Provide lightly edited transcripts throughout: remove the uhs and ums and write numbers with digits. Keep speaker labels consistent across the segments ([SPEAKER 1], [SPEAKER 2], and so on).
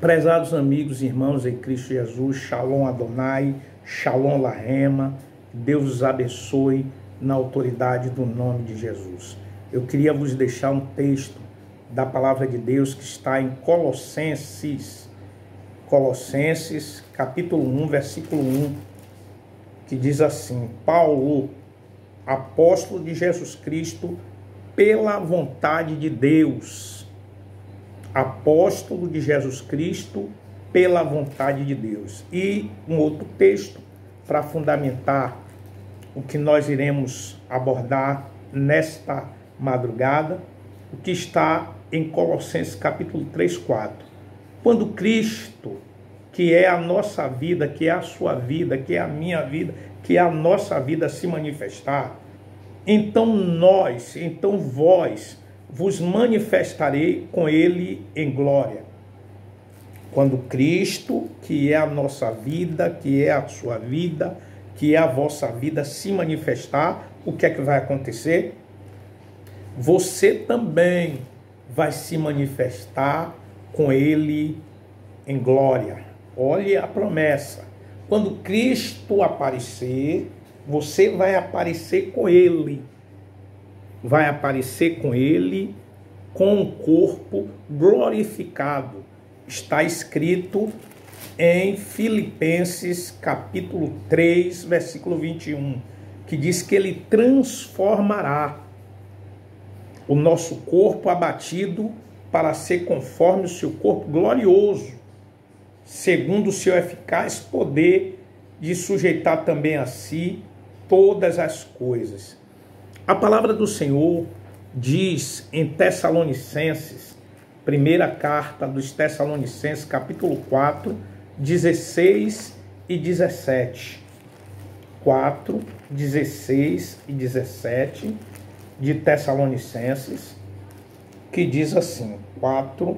[SPEAKER 1] Prezados amigos e irmãos em Cristo Jesus, Shalom Adonai, Shalom Lahema, Deus os abençoe na autoridade do nome de Jesus. Eu queria vos deixar um texto da palavra de Deus que está em Colossenses, capítulo 1, versículo 1, que diz assim: Paulo, apóstolo de Jesus Cristo, pela vontade de Deus. Apóstolo de Jesus Cristo pela vontade de Deus. E um outro texto para fundamentar o que nós iremos abordar nesta madrugada, o que está em Colossenses capítulo 3, 4. Quando Cristo, que é a nossa vida, que é a sua vida, que é a minha vida, que é a nossa vida se manifestar, então vós vos manifestarei com ele em glória. Quando Cristo, que é a nossa vida, que é a sua vida, que é a vossa vida, se manifestar, o que é que vai acontecer? Você também vai se manifestar com ele em glória. Olhe a promessa. Quando Cristo aparecer, você vai aparecer com ele. Vai aparecer com ele, com um corpo glorificado. Está escrito em Filipenses capítulo 3, versículo 21, que diz que ele transformará o nosso corpo abatido para ser conforme o seu corpo glorioso, segundo o seu eficaz poder de sujeitar também a si todas as coisas. A palavra do Senhor diz em Tessalonicenses, primeira carta dos Tessalonicenses, capítulo 4, 16 e 17. 4, 16 e 17 de Tessalonicenses, que diz assim, 4,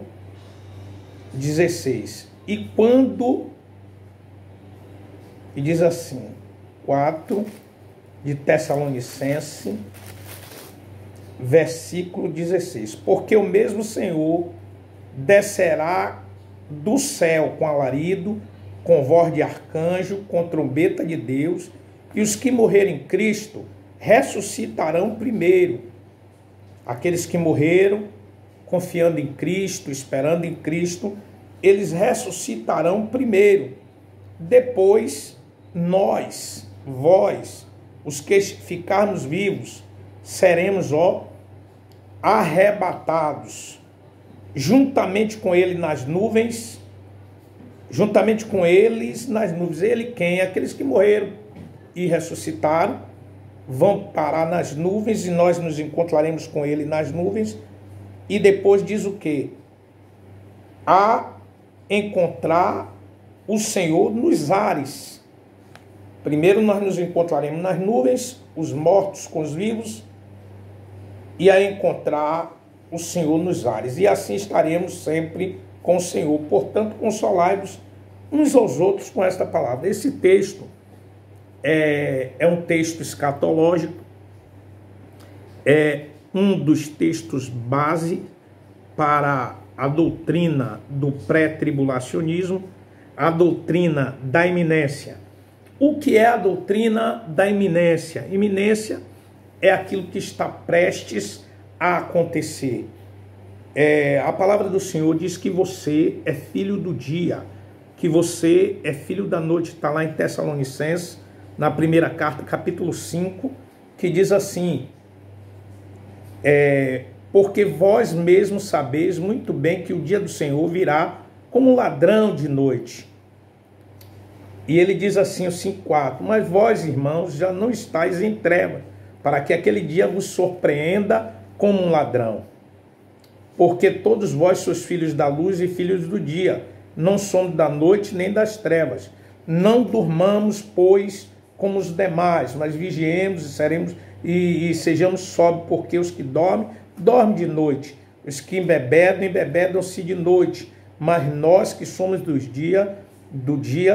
[SPEAKER 1] 16. E diz assim, 4 de Tessalonicenses, versículo 16. Porque o mesmo Senhor descerá do céu com alarido, com voz de arcanjo, com trombeta de Deus, e os que morrerem em Cristo ressuscitarão primeiro. Aqueles que morreram confiando em Cristo, esperando em Cristo, eles ressuscitarão primeiro. Depois, vós, os que ficarmos vivos, seremos, arrebatados, juntamente com ele nas nuvens, juntamente com eles nas nuvens. Ele quem? Aqueles que morreram e ressuscitaram, vão parar nas nuvens e nós nos encontraremos com ele nas nuvens. E depois diz o quê? A encontrar o Senhor nos ares. Primeiro nós nos encontraremos nas nuvens, os mortos com os vivos, e a encontrar o Senhor nos ares. E assim estaremos sempre com o Senhor. Portanto, consolai-vos uns aos outros com esta palavra. Esse texto é um texto escatológico, é um dos textos base para a doutrina do pré-tribulacionismo, a doutrina da iminência. O que é a doutrina da iminência? Iminência é aquilo que está prestes a acontecer. A palavra do Senhor diz que você é filho do dia, que você é filho da noite. Está lá em Tessalonicenses, na primeira carta, capítulo 5, que diz assim: porque vós mesmos sabeis muito bem que o dia do Senhor virá como um ladrão de noite. E ele diz assim, o 5,4, mas vós, irmãos, já não estáis em trevas, para que aquele dia vos surpreenda como um ladrão. Porque todos vós sois filhos da luz e filhos do dia, não somos da noite nem das trevas. Não durmamos, pois, como os demais, mas vigiemos e sejamos sóbrios, porque os que dormem de noite, os que embebedam-se de noite, mas nós que somos do dia,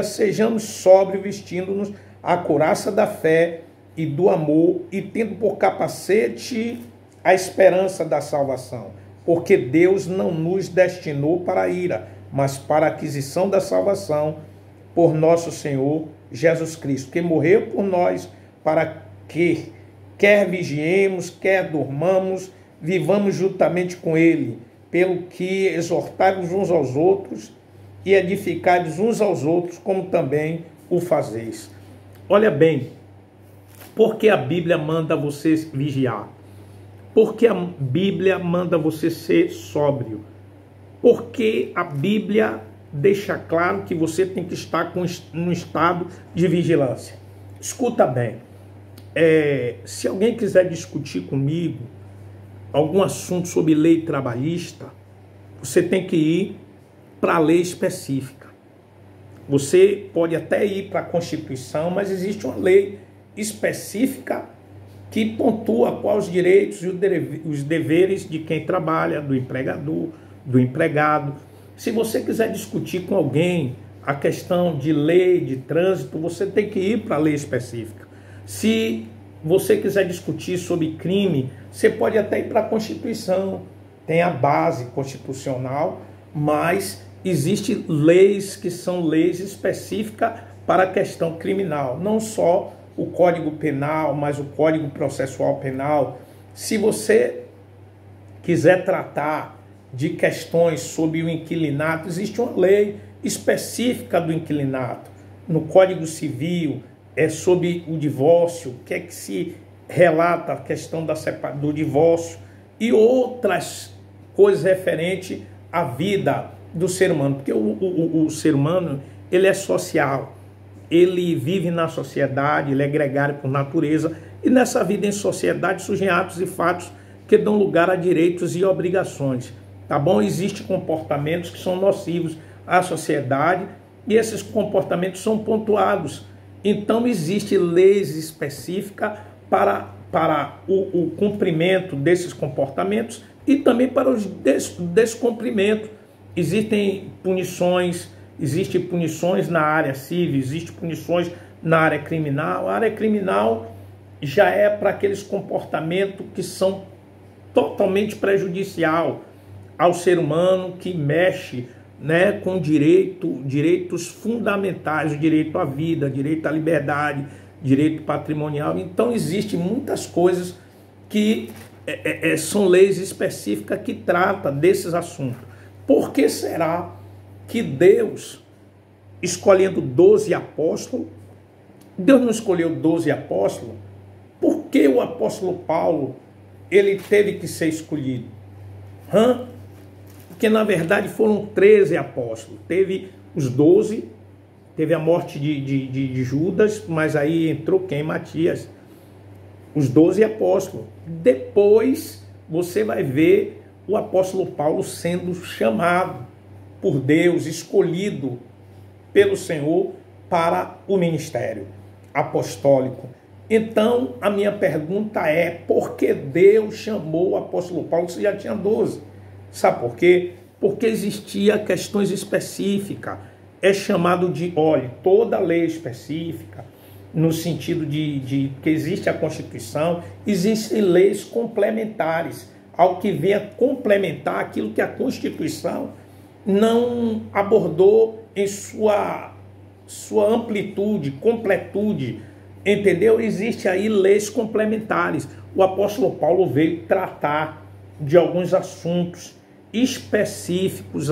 [SPEAKER 1] sejamos sóbrios, vestindo-nos a couraça da fé e do amor, e tendo por capacete a esperança da salvação. porque Deus não nos destinou para a ira, mas para a aquisição da salvação por nosso Senhor Jesus Cristo, que morreu por nós, para que, quer vigiemos, quer durmamos, vivamos juntamente com Ele, pelo que exortai-vos uns aos outros e edificai-vos uns aos outros, como também o fazeis. Olha bem, por que a Bíblia manda você vigiar? Por que a Bíblia manda você ser sóbrio? Porque a Bíblia deixa claro que você tem que estar num estado de vigilância. Escuta bem, se alguém quiser discutir comigo algum assunto sobre lei trabalhista, você tem que ir para a lei específica. Você pode até ir para a Constituição, mas existe uma lei específica que pontua quais os direitos e os deveres de quem trabalha, do empregador, do empregado. Se você quiser discutir com alguém a questão de lei, de trânsito, você tem que ir para a lei específica. Se você quiser discutir sobre crime, você pode até ir para a Constituição. Tem a base constitucional, mas existem leis que são leis específicas para a questão criminal. Não só o Código Penal, mas o Código Processual Penal. Se você quiser tratar de questões sobre o inquilinato, existe uma lei específica do inquilinato. No Código Civil, sobre o divórcio, o que é que se relata a questão do divórcio e outras coisas referentes à vida do ser humano. Porque o ser humano, ele é social, ele vive na sociedade, ele é gregário por natureza, e nessa vida em sociedade surgem atos e fatos que dão lugar a direitos e obrigações. Tá bom? Existem comportamentos que são nocivos à sociedade e esses comportamentos são pontuados. Então, existem leis específicas para o cumprimento desses comportamentos e também para o descumprimento. Existem punições na área civil, existem punições na área criminal. A área criminal já é para aqueles comportamentos que são totalmente prejudicial ao ser humano, que mexe, né, com direitos fundamentais, o direito à vida, direito à liberdade, direito patrimonial. Então, existem muitas coisas que são leis específicas que tratam desses assuntos. Por que será que Deus, escolhendo 12 apóstolos, Deus não escolheu 12 apóstolos? Por que o apóstolo Paulo, ele teve que ser escolhido? Porque, na verdade, foram 13 apóstolos. Teve os 12, teve a morte de Judas, mas aí entrou quem? Matias. Os 12 apóstolos. Depois, você vai ver o apóstolo Paulo sendo chamado por Deus, escolhido pelo Senhor para o ministério apostólico. Então, a minha pergunta é, por que Deus chamou o apóstolo Paulo se já tinha 12? Sabe por quê? Porque existia questões específicas. É chamado de, olha, toda lei específica, no sentido de que existe a Constituição, existem leis complementares, ao que venha complementar aquilo que a Constituição não abordou em sua amplitude, completude, entendeu? Existe aí leis complementares. O apóstolo Paulo veio tratar de alguns assuntos específicos,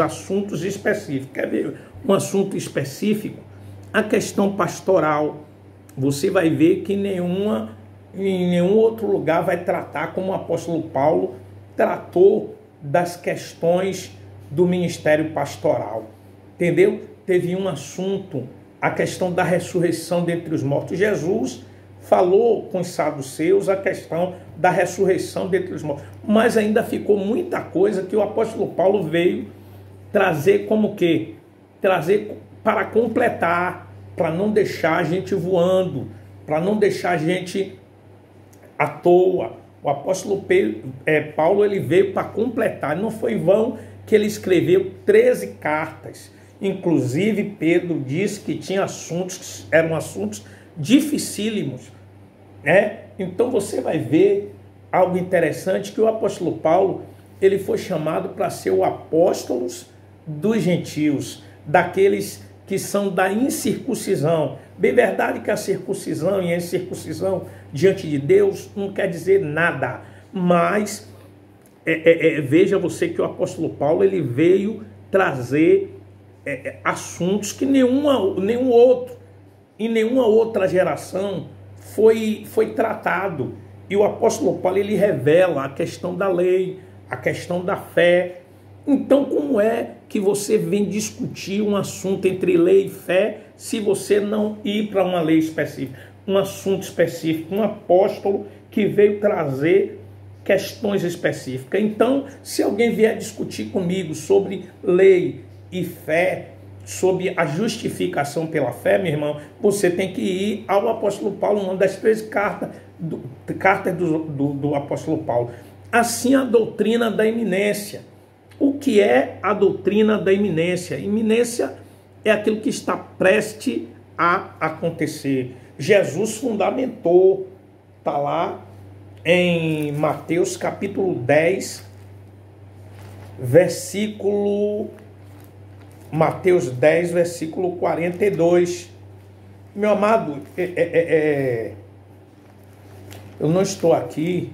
[SPEAKER 1] Quer ver um assunto específico? A questão pastoral. Você vai ver que em nenhum outro lugar vai tratar como o apóstolo Paulo tratou das questões do ministério pastoral. Entendeu? Teve um assunto, a questão da ressurreição dentre os mortos. Jesus falou com os saduceus a questão da ressurreição dentre os mortos. Mas ainda ficou muita coisa que o apóstolo Paulo veio trazer como que? Trazer para completar, para não deixar a gente voando, para não deixar a gente à toa. O apóstolo Paulo, ele veio para completar. Não foi em vão que ele escreveu 13 cartas. Inclusive, Pedro disse que tinha assuntos que eram assuntos dificílimos, né? Então você vai ver algo interessante, que o apóstolo Paulo, ele foi chamado para ser o apóstolo dos gentios, daqueles que são da incircuncisão. Bem verdade que a circuncisão e a incircuncisão diante de Deus não quer dizer nada, mas veja você que o apóstolo Paulo ele veio trazer assuntos que nenhum outro, em nenhuma outra geração foi tratado. E o apóstolo Paulo ele revela a questão da lei, a questão da fé. Então, como é que você vem discutir um assunto entre lei e fé se você não ir para uma lei específica, um assunto específico, um apóstolo que veio trazer questões específicas? Então, se alguém vier discutir comigo sobre lei e fé, sobre a justificação pela fé, meu irmão, você tem que ir ao apóstolo Paulo, uma das 13 cartas do apóstolo Paulo. Assim, a doutrina da iminência. O que é a doutrina da iminência? Iminência é aquilo que está prestes a acontecer. Jesus fundamentou, está lá em Mateus capítulo 10, Mateus 10, versículo 42. Meu amado, eu não estou aqui,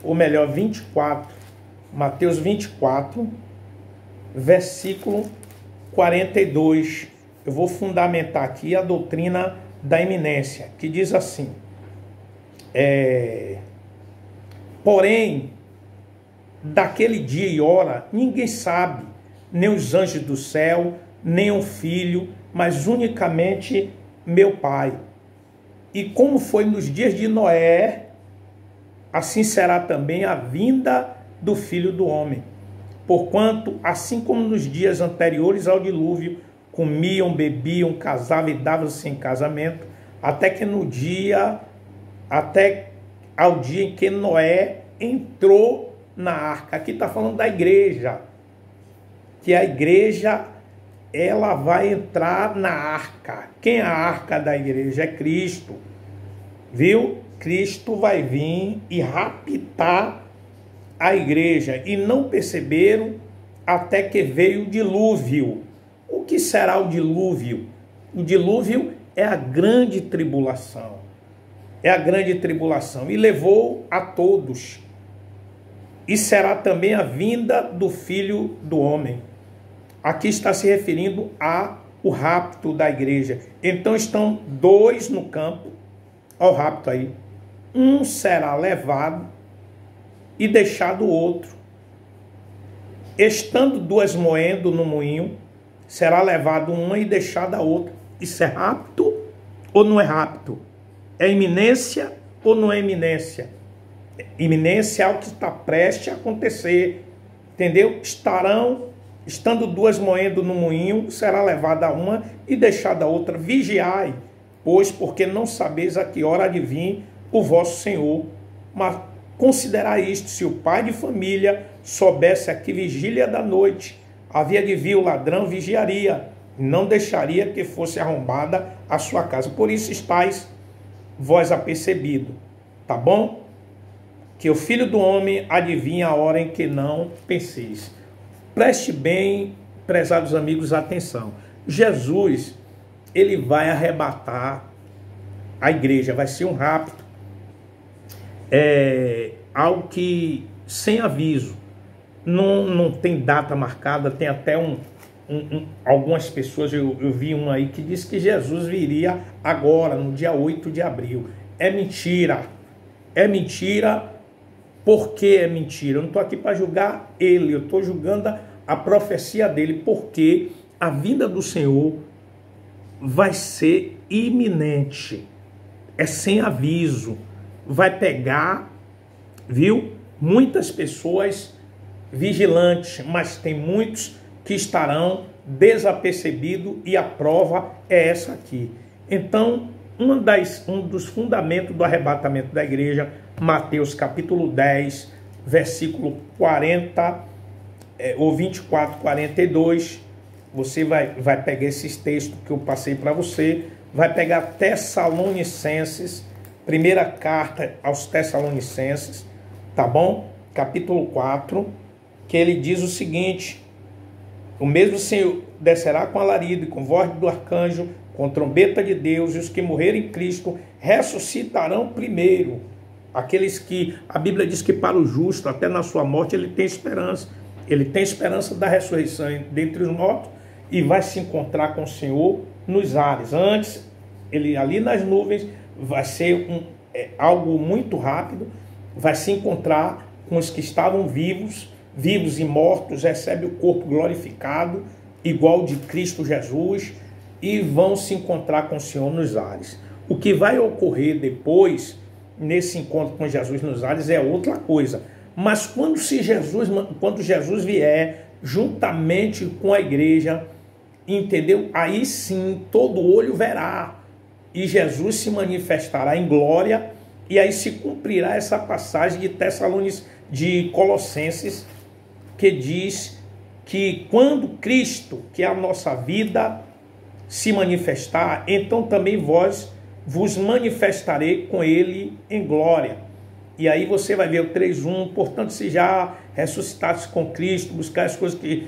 [SPEAKER 1] ou melhor, 24. Mateus 24, versículo 42. Eu vou fundamentar aqui a doutrina da iminência, que diz assim: porém, daquele dia e hora, ninguém sabe, nem os anjos do céu, nem o Filho, mas unicamente meu Pai. E como foi nos dias de Noé, assim será também a vinda do Filho do Homem. Porquanto, assim como nos dias anteriores ao dilúvio, comiam, bebiam, casavam e davam-se em casamento, até ao dia em que Noé entrou na arca. Aqui está falando da igreja, que a igreja ela vai entrar na arca. Quem é a arca da igreja? É Cristo. Viu? Cristo vai vir e raptar a igreja, e não perceberam até que veio o dilúvio. O que será o dilúvio? O dilúvio é a grande tribulação. É a grande tribulação. E levou a todos. E será também a vinda do Filho do Homem. Aqui está se referindo ao rapto da igreja. Então estão dois no campo. Olha o rapto aí. Um será levado e deixado o outro. Estando duas moendo no moinho, será levado uma e deixada a outra. Isso é rapto ou não é rapto? É iminência ou não é iminência? Iminência é algo que está prestes a acontecer. Entendeu? Estando duas moendo no moinho, será levada uma e deixada a outra. Vigiai, pois, porque não sabeis a que hora há de vir o vosso Senhor. Mas considerai isto: se o pai de família soubesse a que vigília da noite havia de vir o ladrão, vigiaria, não deixaria que fosse arrombada a sua casa. Por isso estáis vós apercebido, tá bom? Que o Filho do Homem adivinha a hora em que não penseis. Preste bem, prezados amigos, atenção. Jesus, ele vai arrebatar a igreja, vai ser um rapto. Algo que, sem aviso, não tem data marcada. Tem até algumas pessoas, eu vi um aí que diz que Jesus viria agora, no dia 8 de abril. É mentira. É mentira. Por que é mentira? Eu não estou aqui para julgar ele, eu estou julgando a profecia dele, porque a vinda do Senhor vai ser iminente. É sem aviso. Vai pegar, viu? Muitas pessoas vigilantes, mas tem muitos que estarão desapercebidos, e a prova é essa aqui. Então, um dos fundamentos do arrebatamento da igreja, Mateus capítulo 10, versículo 40, ou 24, 42, você vai pegar esses textos que eu passei para você, vai pegar Tessalonicenses, primeira carta aos Tessalonicenses, tá bom? Capítulo 4, que ele diz o seguinte: o mesmo Senhor descerá com alarido e com voz do arcanjo, com trombeta de Deus, e os que morrerem em Cristo ressuscitarão primeiro. Aqueles que, a Bíblia diz que para o justo, até na sua morte, ele tem esperança. Ele tem esperança da ressurreição dentre os mortos e vai se encontrar com o Senhor nos ares. Antes, ele ali nas nuvens, vai ser algo muito rápido, vai se encontrar com os que estavam vivos e mortos, recebe o corpo glorificado, igual de Cristo Jesus, e vão se encontrar com o Senhor nos ares. O que vai ocorrer depois, nesse encontro com Jesus nos ares, é outra coisa. Mas quando Jesus vier, juntamente com a igreja, entendeu? Aí sim, todo olho verá, e Jesus se manifestará em glória, e aí se cumprirá essa passagem de Colossenses, que diz que quando Cristo, que é a nossa vida, se manifestar, então também vos manifestarei com ele em glória. E aí você vai ver o 3:1, portanto, se já ressuscitaste com Cristo, buscar as coisas que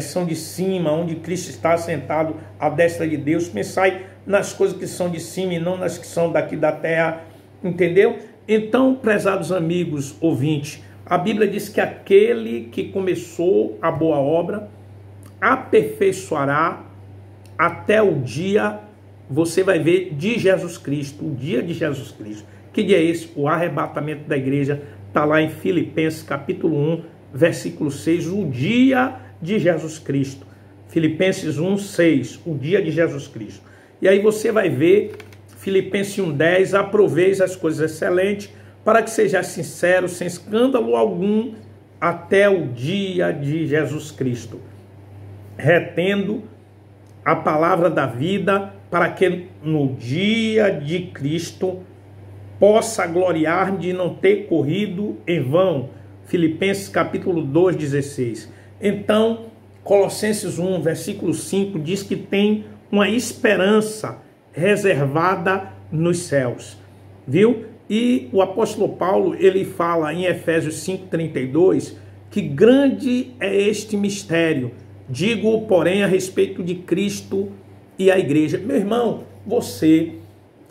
[SPEAKER 1] são de cima, onde Cristo está sentado à destra de Deus, pensai nas coisas que são de cima e não nas que são daqui da terra, entendeu? Então, prezados amigos ouvintes, a Bíblia diz que aquele que começou a boa obra aperfeiçoará até o dia, você vai ver, de Jesus Cristo, o dia de Jesus Cristo. Que dia é esse? O arrebatamento da igreja, está lá em Filipenses capítulo 1, versículo 6, o dia de Jesus Cristo. Filipenses 1, 6, o dia de Jesus Cristo. E aí você vai ver, Filipenses 1:10, aproveis as coisas excelentes, para que seja sincero, sem escândalo algum, até o dia de Jesus Cristo, retendo a palavra da vida, para que no dia de Cristo possa gloriar de não ter corrido em vão. Filipenses capítulo 2, 16. Então, Colossenses 1, versículo 5, diz que tem uma esperança reservada nos céus, viu? E o apóstolo Paulo, ele fala em Efésios 5:32, que grande é este mistério, digo, porém, a respeito de Cristo e a igreja. Meu irmão, você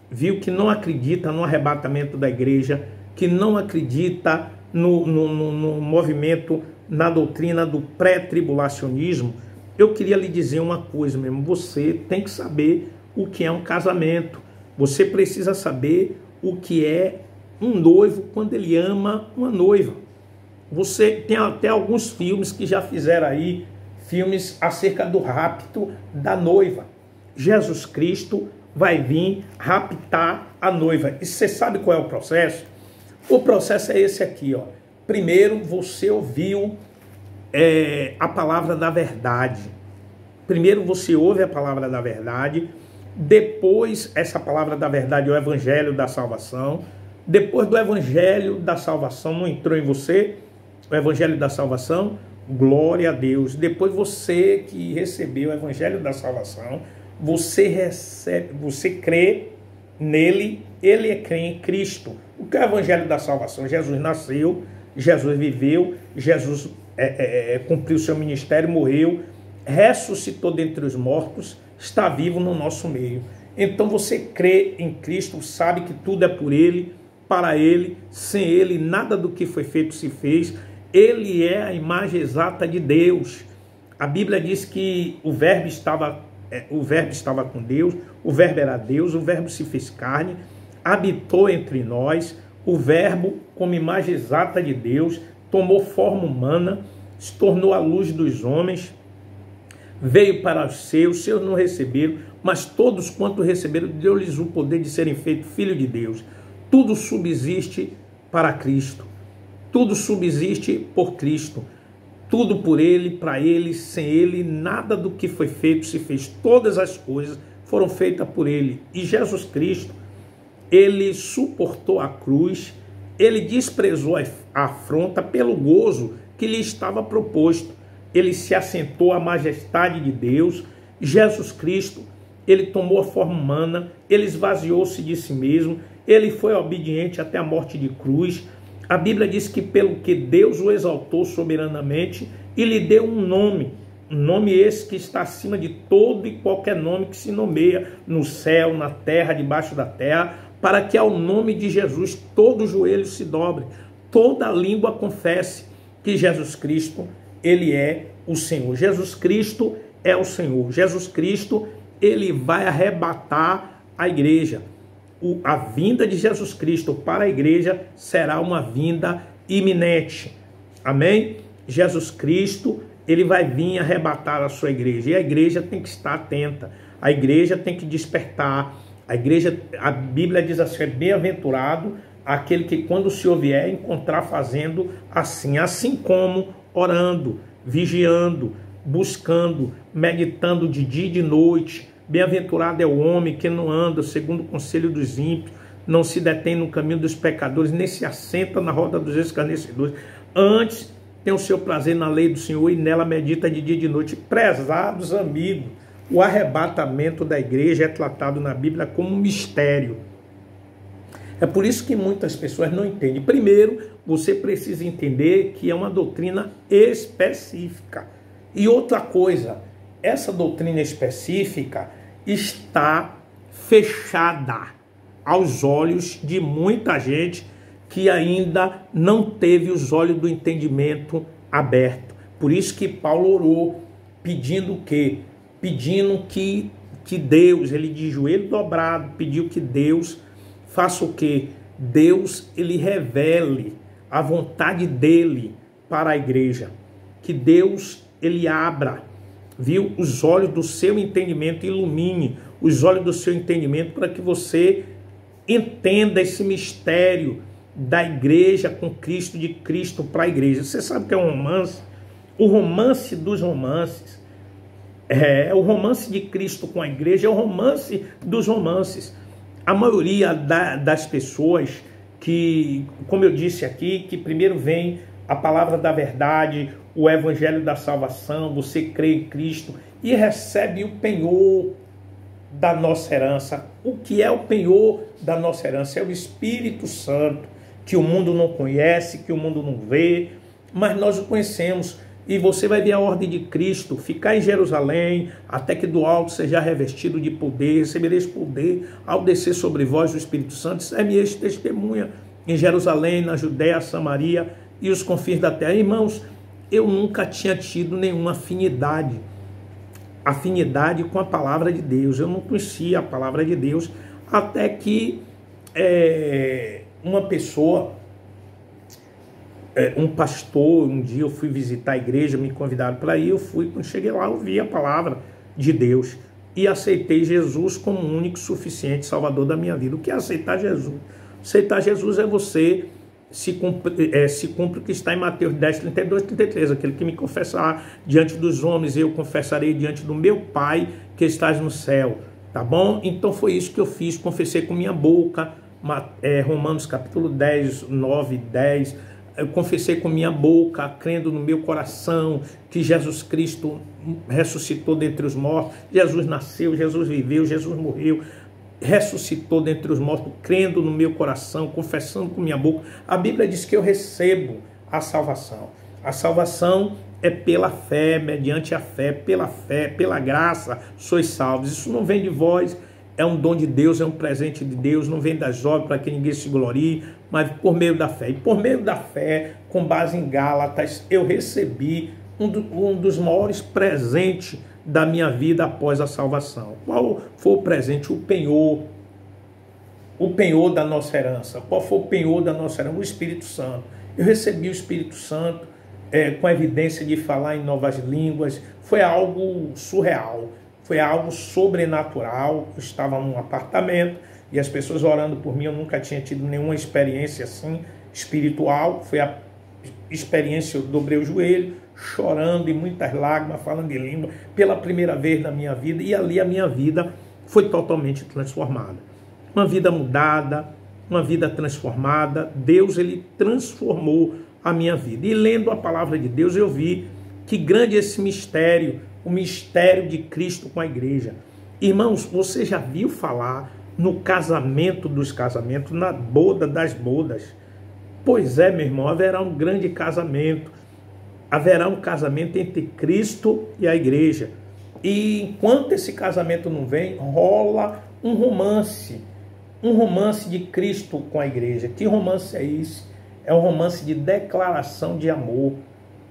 [SPEAKER 1] viu que não acredita no arrebatamento da igreja, que não acredita no movimento, na doutrina do pré-tribulacionismo, eu queria lhe dizer uma coisa mesmo, você tem que saber o que é um casamento, você precisa saber o que é um noivo quando ele ama uma noiva. Você tem até alguns filmes que já fizeram aí, filmes acerca do rapto da noiva. Jesus Cristo vai vir raptar a noiva. E você sabe qual é o processo? O processo é esse aqui, ó. Primeiro, você ouviu a palavra da verdade. Primeiro você ouve a palavra da verdade, depois essa palavra da verdade é o evangelho da salvação. Depois do evangelho da salvação, não entrou em você o evangelho da salvação? Glória a Deus. Depois você que recebeu o evangelho da salvação, você crê nele, ele crê em Cristo. O que é o evangelho da salvação? Jesus nasceu, Jesus viveu, Jesus cumpriu seu ministério, morreu, ressuscitou dentre os mortos, está vivo no nosso meio. Então você crê em Cristo, sabe que tudo é por ele, para ele, sem ele nada do que foi feito se fez. Ele é a imagem exata de Deus. A Bíblia diz que o verbo estava com Deus, o verbo era Deus, o verbo se fez carne, habitou entre nós, o verbo, como imagem exata de Deus, tomou forma humana, se tornou a luz dos homens, veio para os seus não receberam, mas todos quanto receberam, deu-lhes o poder de serem feitos filhos de Deus. Tudo subsiste para Cristo, tudo subsiste por Cristo, tudo por ele, para ele, sem ele, nada do que foi feito se fez. Todas as coisas foram feitas por ele. E Jesus Cristo, ele suportou a cruz, ele desprezou a afronta pelo gozo que lhe estava proposto. Ele se assentou à majestade de Deus. Jesus Cristo, ele tomou a forma humana, ele esvaziou-se de si mesmo, ele foi obediente até a morte de cruz. A Bíblia diz que pelo que Deus o exaltou soberanamente e lhe deu um nome esse que está acima de todo e qualquer nome que se nomeia no céu, na terra, debaixo da terra, para que ao nome de Jesus todo joelho se dobre, toda língua confesse que Jesus Cristo, ele é o Senhor. Jesus Cristo é o Senhor. Jesus Cristo, ele vai arrebatar a igreja. A vinda de Jesus Cristo para a igreja será uma vinda iminente. Amém? Jesus Cristo, ele vai vir arrebatar a sua igreja. E a igreja tem que estar atenta. A igreja tem que despertar. A Bíblia diz assim, é bem-aventurado aquele que quando o Senhor vier encontrar fazendo assim como orando, vigiando, buscando, meditando de dia e de noite. Bem-aventurado é o homem que não anda segundo o conselho dos ímpios, não se detém no caminho dos pecadores, nem se assenta na roda dos escarnecedores. Antes tem o seu prazer na lei do Senhor e nela medita de dia e de noite. Prezados amigos, o arrebatamento da igreja é tratado na Bíblia como um mistério. É por isso que muitas pessoas não entendem. Primeiro, você precisa entender que é uma doutrina específica. E outra coisa, essa doutrina específica está fechada aos olhos de muita gente que ainda não teve os olhos do entendimento aberto. Por isso que Paulo orou, pedindo o quê? Pedindo que Deus, ele de joelho dobrado, pediu que Deus faça o quê? Deus, ele revele a vontade dele para a igreja. Que Deus, ele abra, viu, os olhos do seu entendimento, ilumine os olhos do seu entendimento para que você entenda esse mistério da igreja com Cristo, de Cristo para a igreja. Você sabe que é um romance? O romance dos romances. O romance de Cristo com a igreja é o romance dos romances. A maioria das pessoas que, como eu disse aqui, que primeiro vem a palavra da verdade, o evangelho da salvação, você crê em Cristo e recebe o penhor da nossa herança. O que é o penhor da nossa herança? É o Espírito Santo, que o mundo não conhece, que o mundo não vê, mas nós o conhecemos. E você vai ver a ordem de Cristo, ficar em Jerusalém, até que do alto seja revestido de poder, recebereis poder ao descer sobre vós o Espírito Santo, serei-me testemunha em Jerusalém, na Judéia, Samaria e os confins da terra. Irmãos, eu nunca tinha tido nenhuma afinidade com a palavra de Deus. Eu não conhecia a palavra de Deus, até que uma pessoa, um pastor, um dia eu fui visitar a igreja, me convidaram para ir, eu fui, quando cheguei lá, eu vi a palavra de Deus e aceitei Jesus como o único suficiente salvador da minha vida. O que é aceitar Jesus? Aceitar Jesus é você se cumpre o que está em Mateus 10, 32, 33, aquele que me confessar diante dos homens, eu confessarei diante do meu Pai que estás no céu, tá bom? Então foi isso que eu fiz, confessei com minha boca, Romanos capítulo 10, 9, 10, eu confessei com minha boca, crendo no meu coração que Jesus Cristo ressuscitou dentre os mortos, Jesus nasceu, Jesus viveu, Jesus morreu, ressuscitou dentre os mortos, crendo no meu coração, confessando com minha boca. A Bíblia diz que eu recebo a salvação. A salvação é pela fé, mediante a fé, pela graça, sois salvos. Isso não vem de vós, é um dom de Deus, é um presente de Deus, não vem das obras para que ninguém se glorie, mas por meio da fé. E por meio da fé, com base em Gálatas, eu recebi um dos maiores presentes da minha vida após a salvação. Qual foi o presente? O penhor da nossa herança. Qual foi o penhor da nossa herança? O Espírito Santo. Eu recebi o Espírito Santo com a evidência de falar em novas línguas. Foi algo surreal, foi algo sobrenatural. Eu estava num apartamento e as pessoas orando por mim. Eu nunca tinha tido nenhuma experiência assim espiritual. Foi a experiência, eu dobrei o joelho, chorando e muitas lágrimas, falando em língua, pela primeira vez na minha vida, e ali a minha vida foi totalmente transformada. Uma vida mudada, uma vida transformada. Deus, ele transformou a minha vida. E lendo a palavra de Deus, eu vi que grande é esse mistério, o mistério de Cristo com a igreja. Irmãos, você já viu falar no casamento dos casamentos, na boda das bodas? Pois é, meu irmão, haverá um grande casamento. Haverá um casamento entre Cristo e a igreja. E enquanto esse casamento não vem, rola um romance de Cristo com a igreja. Que romance é esse? É um romance de declaração de amor.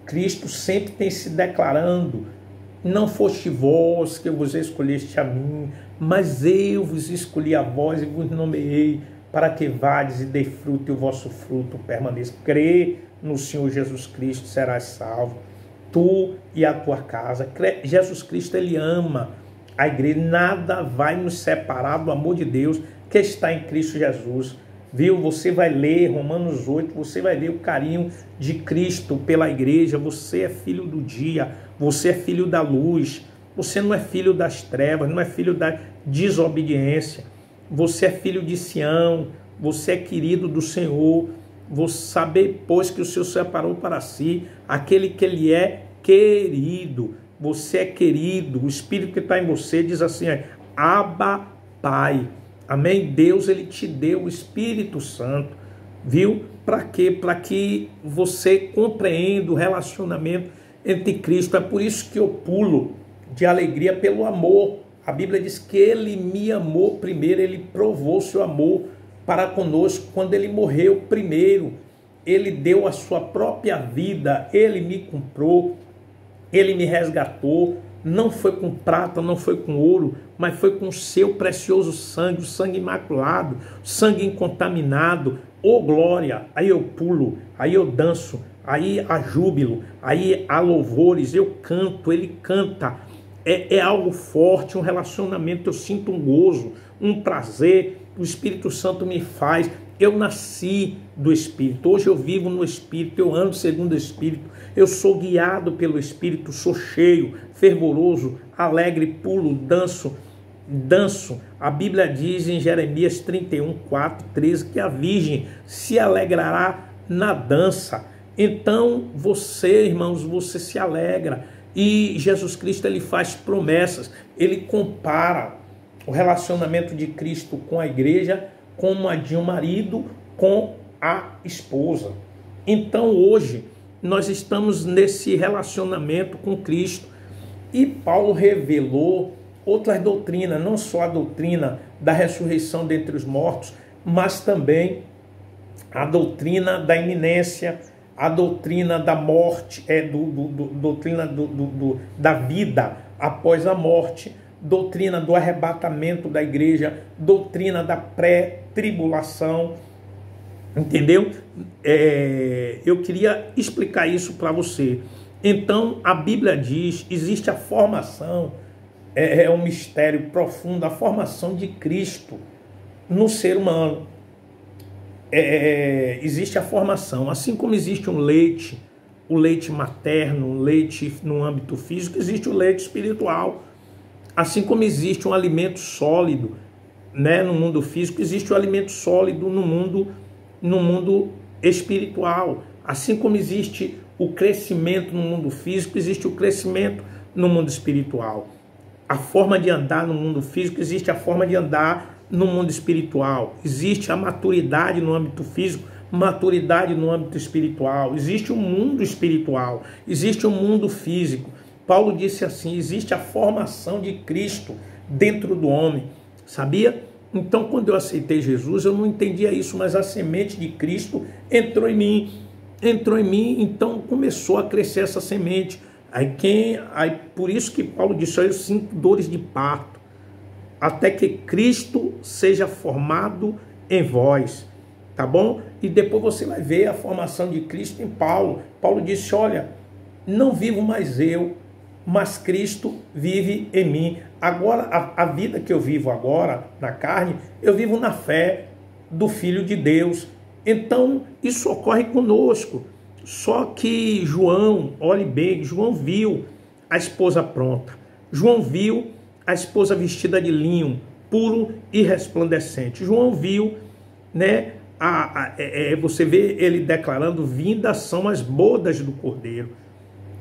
[SPEAKER 1] Cristo sempre tem se declarando: não foste vós que vos escolheste a mim, mas eu vos escolhi a vós e vos nomeei, para que vades e dê fruto e o vosso fruto permaneça. Crê no Senhor Jesus Cristo, serás salvo, tu e a tua casa. Jesus Cristo, ele ama a igreja. Nada vai nos separar do amor de Deus que está em Cristo Jesus. Viu? Você vai ler Romanos 8, você vai ver o carinho de Cristo pela igreja. Você é filho do dia, você é filho da luz, você não é filho das trevas, não é filho da desobediência. Você é filho de Sião, você é querido do Senhor. Você saber, pois, que o Senhor separou para si aquele que ele é querido. Você é querido. O Espírito que está em você diz assim: Abba, Pai. Amém? Deus, ele te deu o Espírito Santo, viu? Para quê? Para que você compreenda o relacionamento entre Cristo. É por isso que eu pulo de alegria pelo amor. A Bíblia diz que ele me amou primeiro, ele provou seu amor para conosco quando ele morreu primeiro. Ele deu a sua própria vida, ele me comprou, ele me resgatou. Não foi com prata, não foi com ouro, mas foi com o seu precioso sangue, o sangue imaculado, sangue incontaminado. Ô glória! Aí eu pulo, aí eu danço, aí há júbilo, aí há louvores, eu canto, ele canta. É algo forte, um relacionamento, eu sinto um gozo, um prazer, o Espírito Santo me faz. Eu nasci do Espírito, hoje eu vivo no Espírito, eu ando segundo o Espírito, eu sou guiado pelo Espírito, sou cheio, fervoroso, alegre, pulo, danço. A Bíblia diz em Jeremias 31, 4, 13, que a virgem se alegrará na dança. Então você, irmãos, você se alegra. E Jesus Cristo, ele faz promessas, ele compara o relacionamento de Cristo com a igreja como a de um marido com a esposa. Então hoje nós estamos nesse relacionamento com Cristo. E Paulo revelou outras doutrinas, não só a doutrina da ressurreição dentre os mortos, mas também a doutrina da iminência, a doutrina da morte, doutrina da vida após a morte, doutrina do arrebatamento da igreja, doutrina da pré-tribulação. Entendeu? Eu queria explicar isso para você. Então, a Bíblia diz, existe a formação, é um mistério profundo, a formação de Cristo no ser humano. Existe a formação, assim como existe um leite, o leite materno, o leite no âmbito físico, existe o leite espiritual. Assim como existe um alimento sólido, né, no mundo físico, existe o alimento sólido no mundo espiritual. Assim como existe o crescimento no mundo físico, existe o crescimento no mundo espiritual. A forma de andar no mundo físico, existe a forma de andar no mundo espiritual. Existe a maturidade no âmbito físico, maturidade no âmbito espiritual. Existe o mundo espiritual, existe o mundo físico. Paulo disse assim, existe a formação de Cristo dentro do homem. Sabia? Então, quando eu aceitei Jesus, eu não entendia isso, mas a semente de Cristo entrou em mim. Então começou a crescer essa semente. Aí por isso que Paulo disse, eu sinto dores de parto, até que Cristo seja formado em vós, tá bom? E depois você vai ver a formação de Cristo em Paulo. Paulo disse, olha, não vivo mais eu, mas Cristo vive em mim. Agora, a vida que eu vivo agora, na carne, eu vivo na fé do Filho de Deus. Então, isso ocorre conosco. Só que João, olhe bem, João viu a esposa pronta. João viu a esposa vestida de linho, puro e resplandecente. João viu, né? Você vê ele declarando, vindas são as bodas do Cordeiro.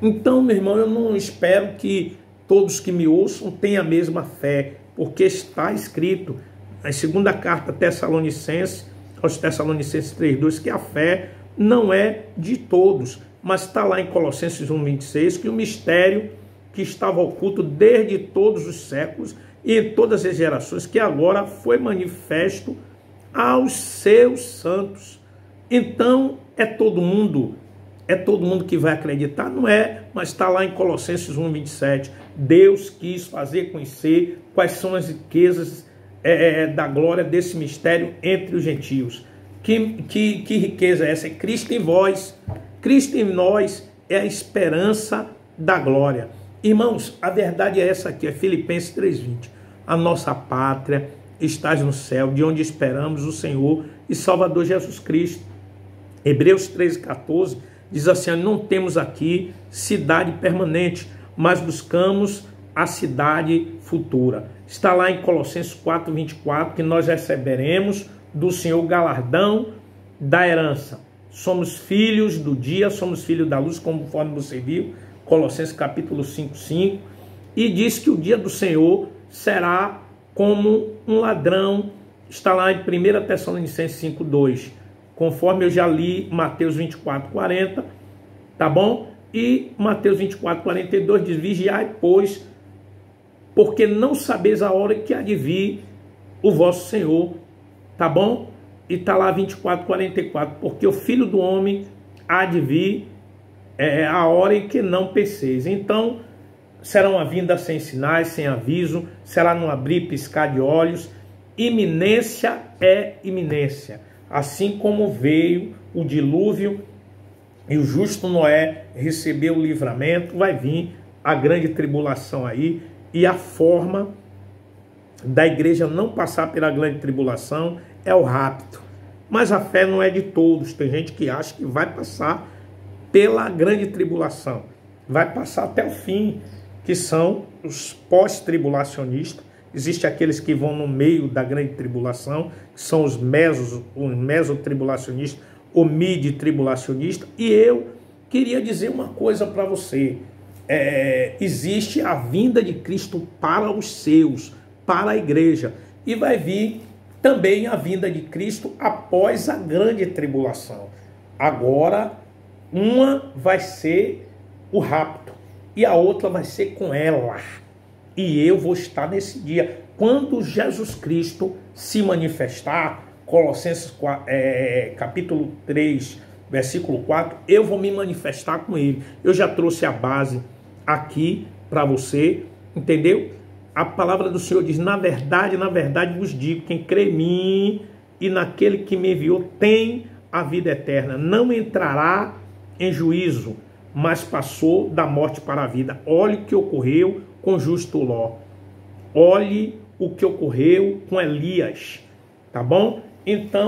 [SPEAKER 1] Então, meu irmão, eu não espero que todos que me ouçam tenham a mesma fé, porque está escrito na segunda carta aos Tessalonicenses 3:2, que a fé não é de todos, mas está lá em Colossenses 1,26, que o mistério que estava oculto desde todos os séculos e em todas as gerações, que agora foi manifesto aos seus santos. Então, é todo mundo que vai acreditar? Não é, mas está lá em Colossenses 1,27. Deus quis fazer conhecer quais são as riquezas da glória desse mistério entre os gentios. Que riqueza é essa? É Cristo em vós. Cristo em nós é a esperança da glória. Irmãos, a verdade é essa aqui, é Filipenses 3,20. A nossa pátria está no céu, de onde esperamos o Senhor e Salvador Jesus Cristo. Hebreus 13,14 diz assim: não temos aqui cidade permanente, mas buscamos a cidade futura. Está lá em Colossenses 4,24, que nós receberemos do Senhor o galardão da herança. Somos filhos do dia, somos filhos da luz, conforme você viu, Colossenses capítulo 5,5, e diz que o dia do Senhor será como um ladrão. Está lá em 1 Tessalonicenses 5,2, conforme eu já li Mateus 24,40, tá bom? E Mateus 24,42 diz: vigiai, pois, porque não sabeis a hora que há de vir o vosso Senhor, tá bom? E está lá 24,44, porque o Filho do Homem há de vir a hora em que não penseis. Então, será uma vinda sem sinais, sem aviso, será num abrir e piscar de olhos. Iminência é iminência. Assim como veio o dilúvio e o justo Noé recebeu o livramento, vai vir a grande tribulação aí. E a forma da igreja não passar pela grande tribulação é o rapto. Mas a fé não é de todos. Tem gente que acha que vai passar pela grande tribulação, vai passar até o fim, que são os pós-tribulacionistas. Existem aqueles que vão no meio da grande tribulação, que são os mesotribulacionistas, o mid-tribulacionista. E eu queria dizer uma coisa para você. Existe a vinda de Cristo para os seus, para a igreja. E vai vir também a vinda de Cristo após a grande tribulação. Agora, uma vai ser o rapto e a outra vai ser com ela. E eu vou estar nesse dia. Quando Jesus Cristo se manifestar, Colossenses capítulo 3, versículo 4, eu vou me manifestar com ele. Eu já trouxe a base aqui para você, entendeu? A palavra do Senhor diz: na verdade vos digo, quem crê em mim e naquele que me enviou tem a vida eterna. Não entrará em juízo, mas passou da morte para a vida. Olhe o que ocorreu com justo Ló. Olhe o que ocorreu com Elias. Tá bom? Então,